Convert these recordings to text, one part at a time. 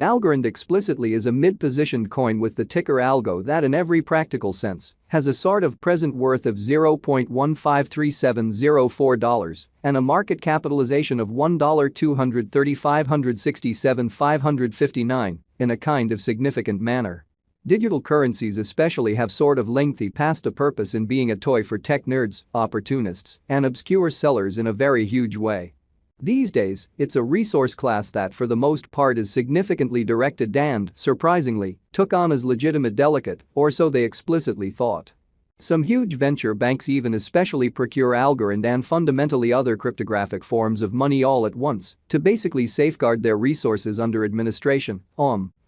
Algorand explicitly is a mid-positioned coin with the ticker Algo that in every practical sense has a sort of present worth of $0.153704 and a market capitalization of $1,235,567,559 in a kind of significant manner. Digital currencies especially have sort of lengthy past a purpose in being a toy for tech nerds, opportunists, and obscure sellers in a very huge way. These days, it's a resource class that for the most part is significantly directed and, surprisingly, took on as legitimate delicate, or so they explicitly thought. Some huge venture banks even especially procure Algorand and fundamentally other cryptographic forms of money all at once to basically safeguard their resources under administration,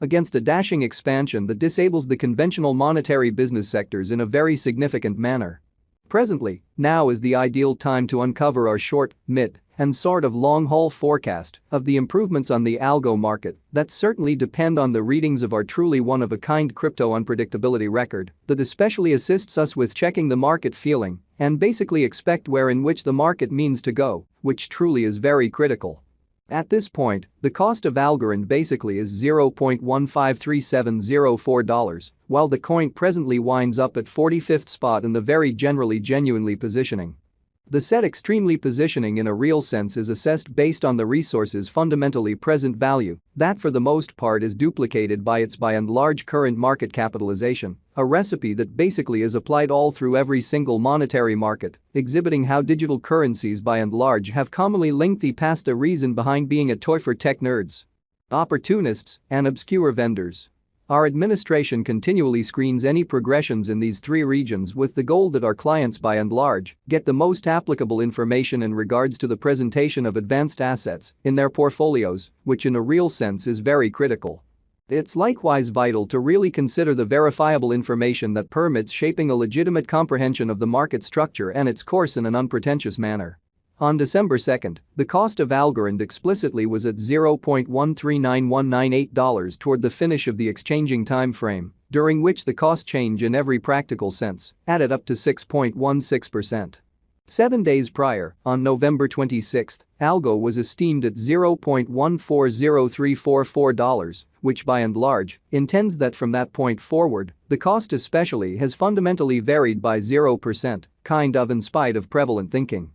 against a dashing expansion that disables the conventional monetary business sectors in a very significant manner. Presently, now is the ideal time to uncover our short, mid, and sort of long-haul forecast of the improvements on the algo market that certainly depend on the readings of our truly one-of-a-kind crypto unpredictability record that especially assists us with checking the market feeling and basically expect where in which the market means to go, which truly is very critical. At this point, the cost of Algorand basically is $0.153704, while the coin presently winds up at 45th spot in the very genuinely positioning. The said extremely positioning in a real sense is assessed based on the resource's fundamentally present value that for the most part is duplicated by its by and large current market capitalization, a recipe that basically is applied all through every single monetary market, exhibiting how digital currencies by and large have commonly lengthy past a reason behind being a toy for tech nerds, opportunists, and obscure vendors. Our administration continually screens any progressions in these three regions with the goal that our clients by and large get the most applicable information in regards to the presentation of advanced assets in their portfolios, which in a real sense is very critical. It's likewise vital to really consider the verifiable information that permits shaping a legitimate comprehension of the market structure and its course in an unpretentious manner. On December 2, the cost of Algorand explicitly was at $0.139198 toward the finish of the exchanging time frame, during which the cost change in every practical sense added up to 6.16%. 7 days prior, on November 26, Algo was esteemed at $0.140344, which by and large intends that from that point forward, the cost especially has fundamentally varied by 0%, kind of in spite of prevalent thinking.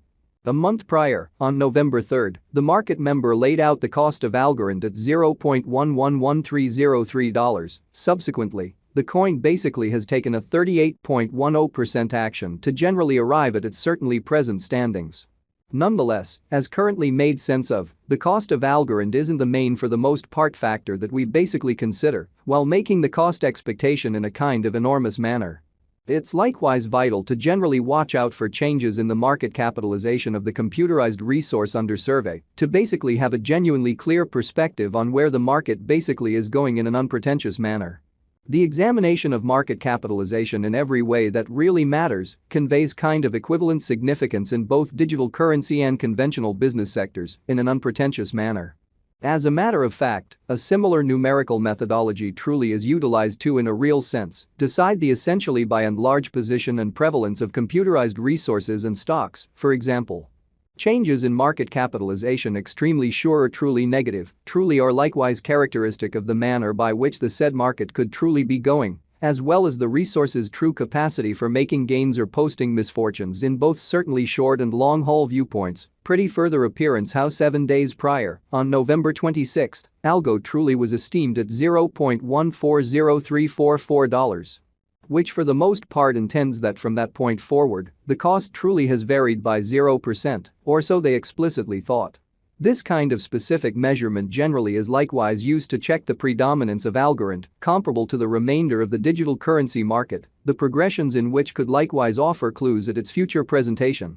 A month prior, on November 3, the market member laid out the cost of Algorand at $0.111303. Subsequently, the coin basically has taken a 38.10% action to generally arrive at its certainly present standings. Nonetheless, as currently made sense of, the cost of Algorand isn't the main for the most part factor that we basically consider while making the cost expectation in a kind of enormous manner. It's likewise vital to generally watch out for changes in the market capitalization of the computerized resource under survey to basically have a genuinely clear perspective on where the market basically is going in an unpretentious manner. The examination of market capitalization in every way that really matters conveys kind of equivalent significance in both digital currency and conventional business sectors in an unpretentious manner. As a matter of fact, a similar numerical methodology truly is utilized to in a real sense decide the essentially by and large position and prevalence of computerized resources and stocks, for example. Changes in market capitalization extremely sure or truly negative truly are likewise characteristic of the manner by which the said market could truly be going, as well as the resource's true capacity for making gains or posting misfortunes in both certainly short and long-haul viewpoints. Pretty further appearance how 7 days prior, on November 26, Algo truly was esteemed at $0.140344, which for the most part intends that from that point forward, the cost truly has varied by 0%, or so they explicitly thought. This kind of specific measurement generally is likewise used to check the predominance of Algorand, comparable to the remainder of the digital currency market, the progressions in which could likewise offer clues at its future presentation.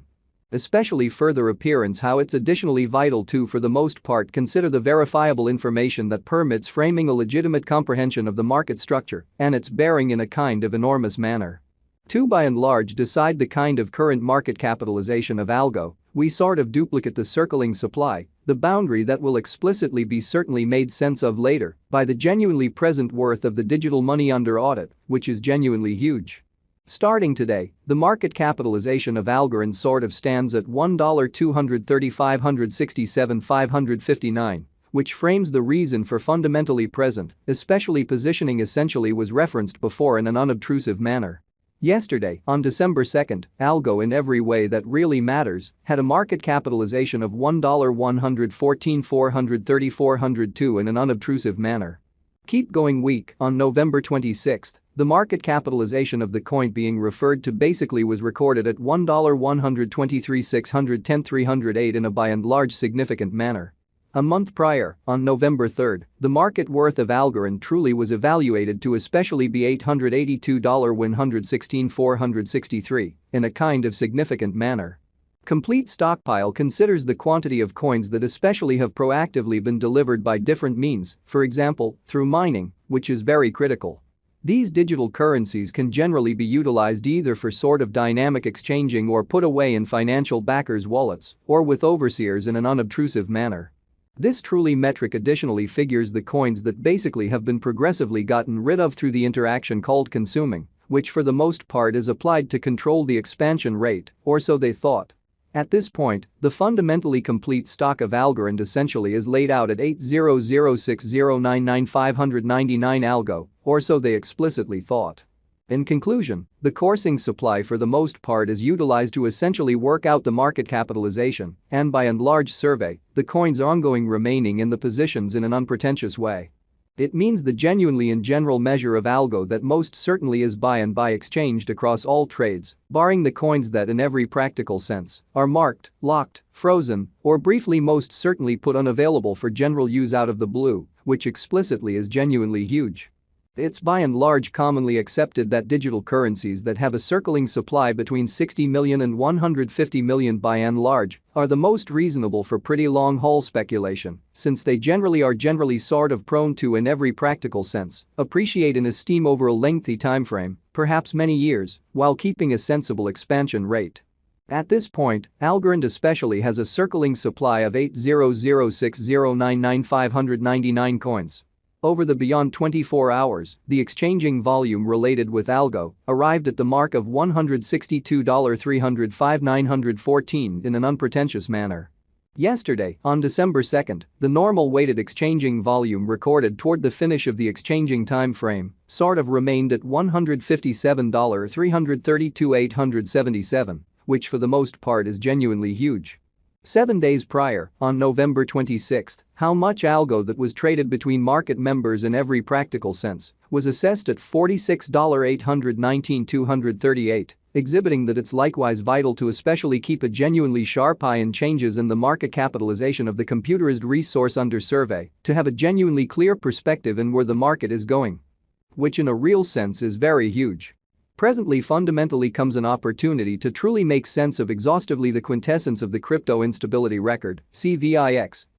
Especially further appearance how it's additionally vital to for the most part consider the verifiable information that permits framing a legitimate comprehension of the market structure and its bearing in a kind of enormous manner. To by and large decide the kind of current market capitalization of Algo, we sort of duplicate the circling supply, the boundary that will explicitly be certainly made sense of later by the genuinely present worth of the digital money under audit, which is genuinely huge. Starting today, the market capitalization of Algorand sort of stands at $1,235,567,559, which frames the reason for fundamentally present, especially positioning essentially was referenced before in an unobtrusive manner. Yesterday, on December 2nd, Algo in every way that really matters had a market capitalization of $114,430,402 in an unobtrusive manner. Keep going week. On November 26th, the market capitalization of the coin being referred to basically was recorded at $1,123,610,308 in a by and large significant manner. A month prior, on November 3rd, the market worth of Algorand truly was evaluated to especially be $882,116,463 in a kind of significant manner. Complete Stockpile considers the quantity of coins that especially have proactively been delivered by different means, for example, through mining, which is very critical. These digital currencies can generally be utilized either for sort of dynamic exchanging or put away in financial backers' wallets or with overseers in an unobtrusive manner. This truly metric additionally figures the coins that basically have been progressively gotten rid of through the interaction called consuming, which for the most part is applied to control the expansion rate, or so they thought. At this point, the fundamentally complete stock of Algorand essentially is laid out at 800,609,599 Algo, or so they explicitly thought. In conclusion, the coursing supply for the most part is utilized to essentially work out the market capitalization and by and large survey the coins ongoing remaining in the positions in an unpretentious way. It means the genuinely and general measure of Algo that most certainly is by and by exchanged across all trades, barring the coins that in every practical sense are marked, locked, frozen, or briefly most certainly put unavailable for general use out of the blue, which explicitly is genuinely huge. It's by and large commonly accepted that digital currencies that have a circling supply between 60 million and 150 million by and large are the most reasonable for pretty long-haul speculation, since they are sort of prone to in every practical sense appreciate in esteem over a lengthy timeframe, perhaps many years, while keeping a sensible expansion rate. At this point, Algorand especially has a circling supply of 800,609,599 coins. Over the beyond 24 hours, the exchanging volume related with Algo arrived at the mark of $162,305,914 in an unpretentious manner. Yesterday, on December 2nd, the normal weighted exchanging volume recorded toward the finish of the exchanging time frame sort of remained at $157,332,877, which for the most part is genuinely huge. 7 days prior, on November 26, how much Algo that was traded between market members in every practical sense was assessed at $46,819,238, exhibiting that it's likewise vital to especially keep a genuinely sharp eye on changes in the market capitalization of the computerized resource under survey to have a genuinely clear perspective in where the market is going. Which in a real sense is very huge. Presently fundamentally comes an opportunity to truly make sense of exhaustively the quintessence of the crypto instability record, CVIX,